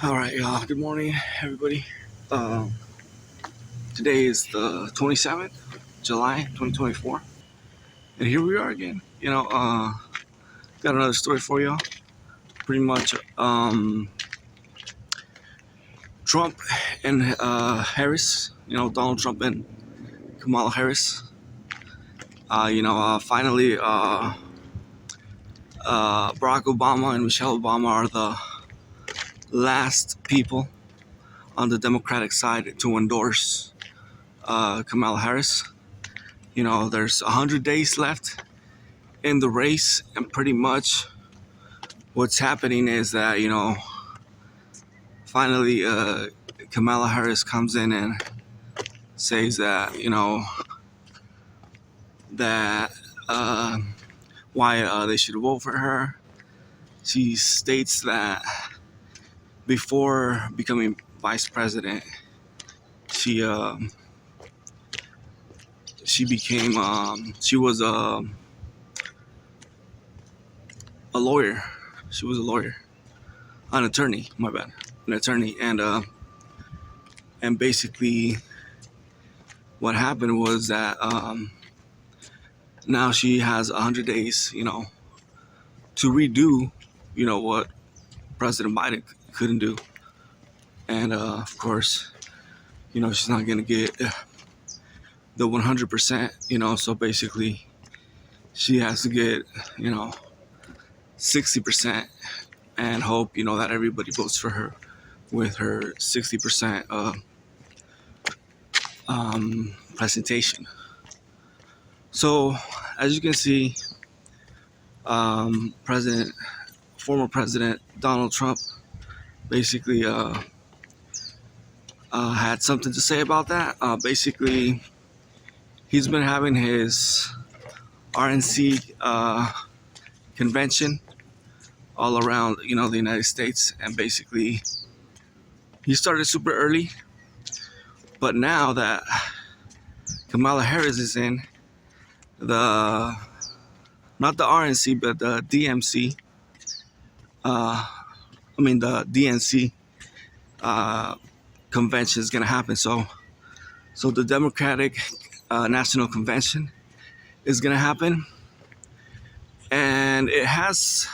All right, good morning, everybody. Um, Today is the 27th, July 2024, and here we are again. Got another story for y'all. Pretty much, Trump and Harris, Donald Trump and Kamala Harris, finally, Barack Obama and Michelle Obama are the last people on the Democratic side to endorse Kamala Harris. There's 100 days left in the race, and pretty much what's happening is that finally Kamala Harris comes in and says that that uh, why they should vote for her. She states that before becoming vice president, she she was a lawyer. She was a lawyer, an attorney. My bad, an attorney, and basically what happened was that now she has 100 days, to redo, what President Biden couldn't do. And of course, she's not going to get the 100%, so basically she has to get, 60% and hope, that everybody votes for her with her 60% presentation. So as you can see, former President Donald Trump basically had something to say about that. Basically, he's been having his RNC convention all around, the United States, and basically he started super early. But now that Kamala Harris is in the not the RNC but the DMC, the DNC convention is gonna happen. So the Democratic National Convention is gonna happen, and it has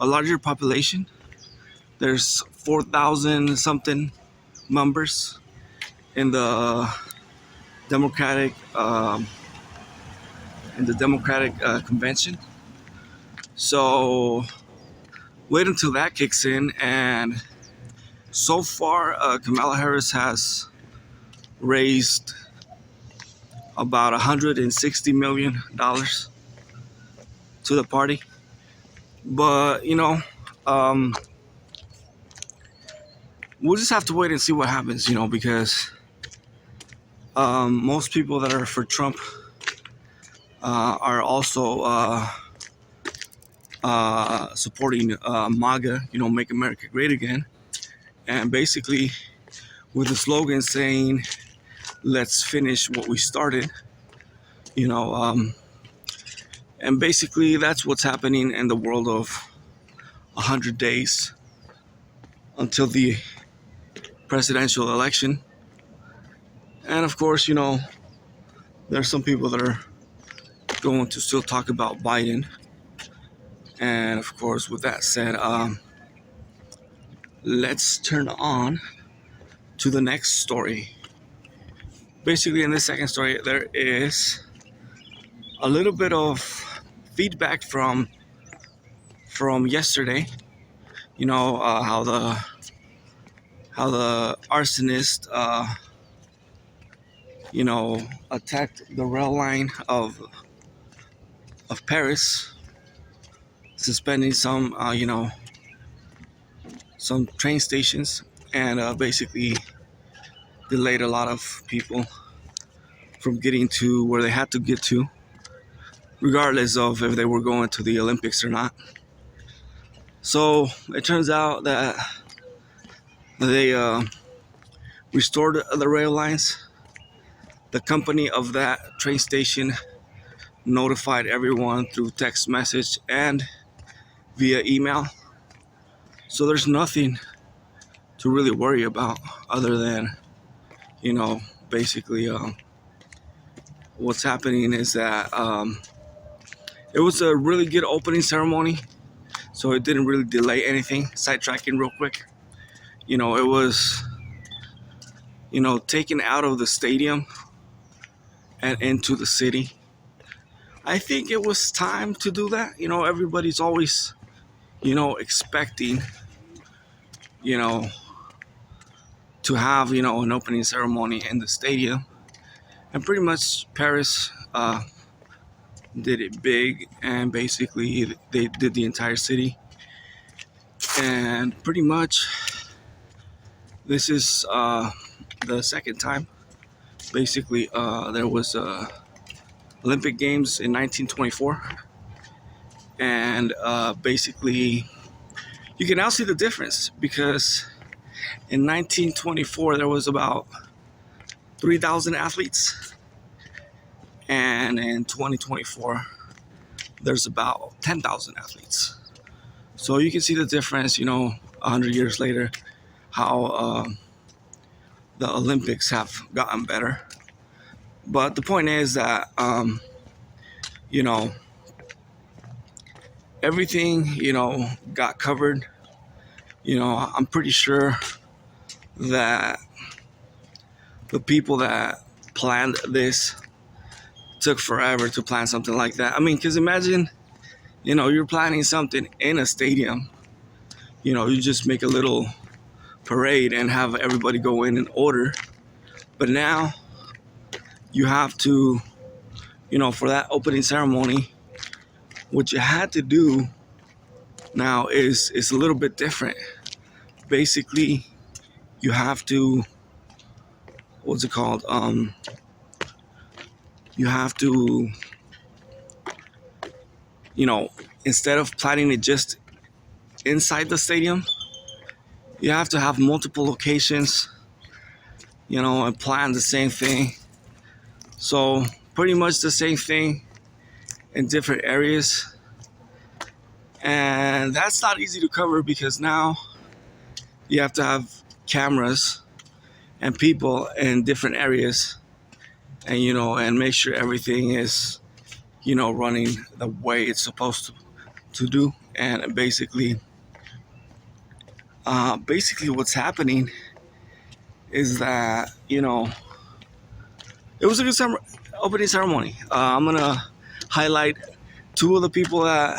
a larger population. There's 4,000 something members in the Democratic convention. So wait until that kicks in, and so far Kamala Harris has raised about $160 million to the party. But we'll just have to wait and see what happens, because most people that are for Trump are also supporting MAGA, Make America Great Again, and basically with the slogan saying, "Let's finish what we started," and basically that's what's happening in the world of 100 days until the presidential election. And of course, there's some people that are going to still talk about Biden. And of course, with that said, let's turn on to the next story. Basically, in this second story, there is a little bit of feedback from yesterday. How the arsonist attacked the rail line of Paris, suspending some some train stations, and basically delayed a lot of people from getting to where they had to get to, regardless of if they were going to the Olympics or not. So it turns out that they restored the rail lines. The company of that train station notified everyone through text message and via email. So there's nothing to really worry about, other than, you know, basically what's happening is that it was a really good opening ceremony, so it didn't really delay anything. Sidetracking real quick, you know, it was, you know, taken out of the stadium and into the city. I think it was time to do that. You know, everybody's always, you know, expecting, you know, to have, you know, an opening ceremony in the stadium. And pretty much Paris did it big, and basically they did the entire city. And pretty much this is the second time. Basically, there was Olympic Games in 1924, and basically you can now see the difference, because in 1924 there was about 3,000 athletes, and in 2024 there's about 10,000 athletes. So you can see the difference, you know, 100 years later, how the Olympics have gotten better. But the point is that, you know, everything, you know, got covered. You know, I'm pretty sure that the people that planned this took forever to plan something like that. I mean, because imagine, you know, you're planning something in a stadium. You know, you just make a little parade and have everybody go in order. But now you have to, you know, for that opening ceremony, what you had to do now is a little bit different. Basically, you have to, what's it called? You have to, you know, instead of planning it just inside the stadium, you have to have multiple locations, you know, and plan the same thing. So pretty much the same thing in different areas. And that's not easy to cover, because now you have to have cameras and people in different areas, and, you know, and make sure everything is, you know, running the way it's supposed to do. And basically what's happening is that, you know, it was a good opening ceremony. I'm gonna highlight two of the people that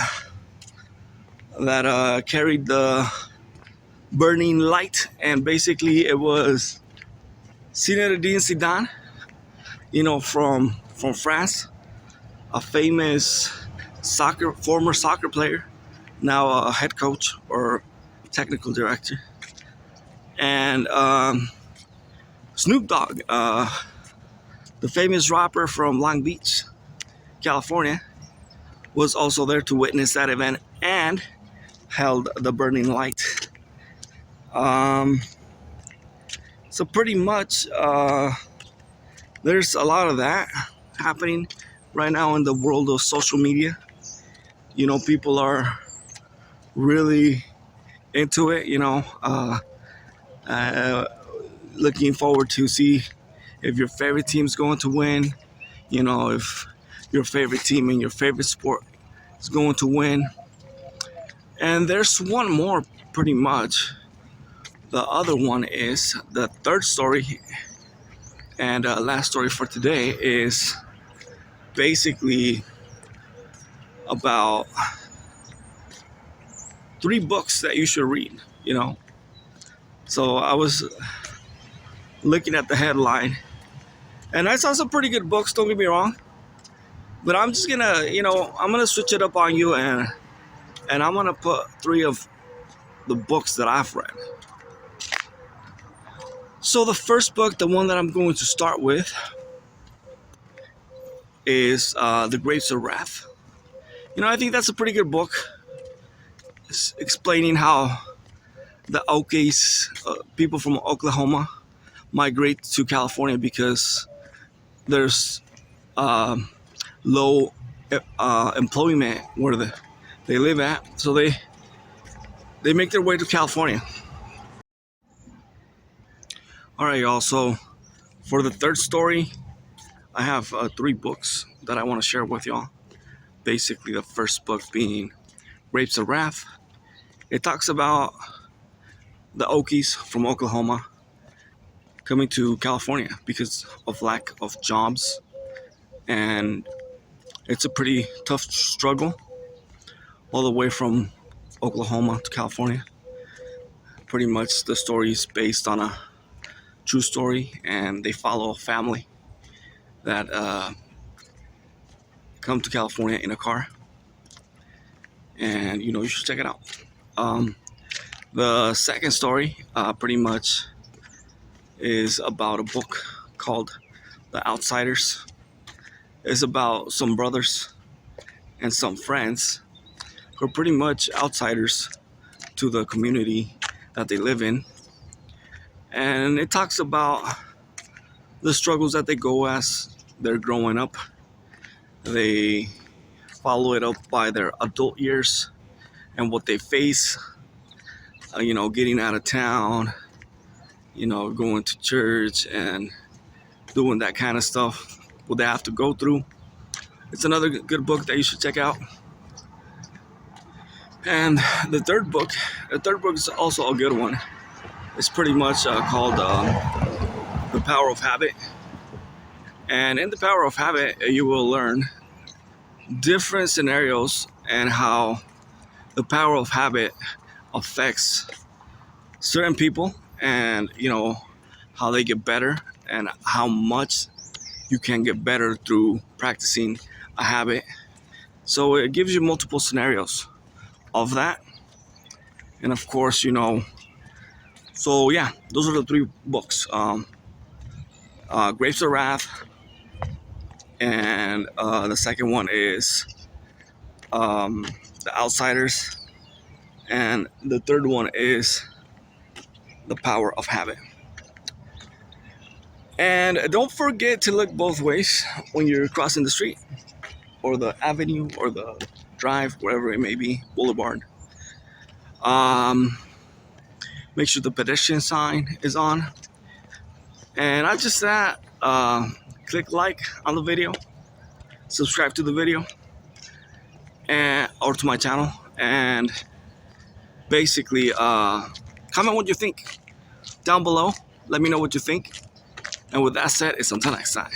carried the burning light, and basically it was Zinedine Zidane, you know, from France, a famous former soccer player, now a head coach or technical director, and Snoop Dogg, the famous rapper from Long Beach, California, was also there to witness that event and held the burning light. So pretty much there's a lot of that happening right now in the world of social media. You know, people are really into it, you know, looking forward to see if your favorite team's going to win, you know, if your favorite team in your favorite sport is going to win. And there's one more, pretty much. The other one is the third story, and last story for today is basically about 3 books that you should read, you know. So I was looking at the headline, and I saw some pretty good books, don't get me wrong. But I'm just gonna, you know, I'm gonna switch it up on you, and I'm gonna put 3 of the books that I've read. So the first book, the one that I'm going to start with, is The Grapes of Wrath. You know, I think that's a pretty good book. It's explaining how the Okies, people from Oklahoma, migrate to California because there's low employment where they live at. So they make their way to California. All right, y'all. So for the third story, I have 3 books that I want to share with y'all. Basically, the first book being Grapes of Wrath. It talks about the Okies from Oklahoma coming to California because of lack of jobs, and it's a pretty tough struggle all the way from Oklahoma to California. Pretty much the story is based on a true story, and they follow a family that come to California in a car, and you should check it out. The second story pretty much is about a book called The Outsiders. It's about some brothers and some friends who are pretty much outsiders to the community that they live in, and it talks about the struggles that they go as they're growing up. They follow it up by their adult years and what they face, getting out of town, going to church and doing that kind of stuff, what they have to go through. It's another good book that you should check out. And the third book is also a good one. It's pretty much called The Power of Habit. And in The Power of Habit, you will learn different scenarios and how the power of habit affects certain people, and how they get better and how much you can get better through practicing a habit. So it gives you multiple scenarios of that. And of course, so yeah, those are the 3 books. Grapes of Wrath, and the second one is The Outsiders, and the third one is The Power of Habit. And don't forget to look both ways when you're crossing the street or the avenue or the drive, wherever it may be, boulevard. Make sure the pedestrian sign is on. And not just that, click like on the video, subscribe to the video, or to my channel, and basically comment what you think down below. Let me know what you think. And with that said, it's until next time.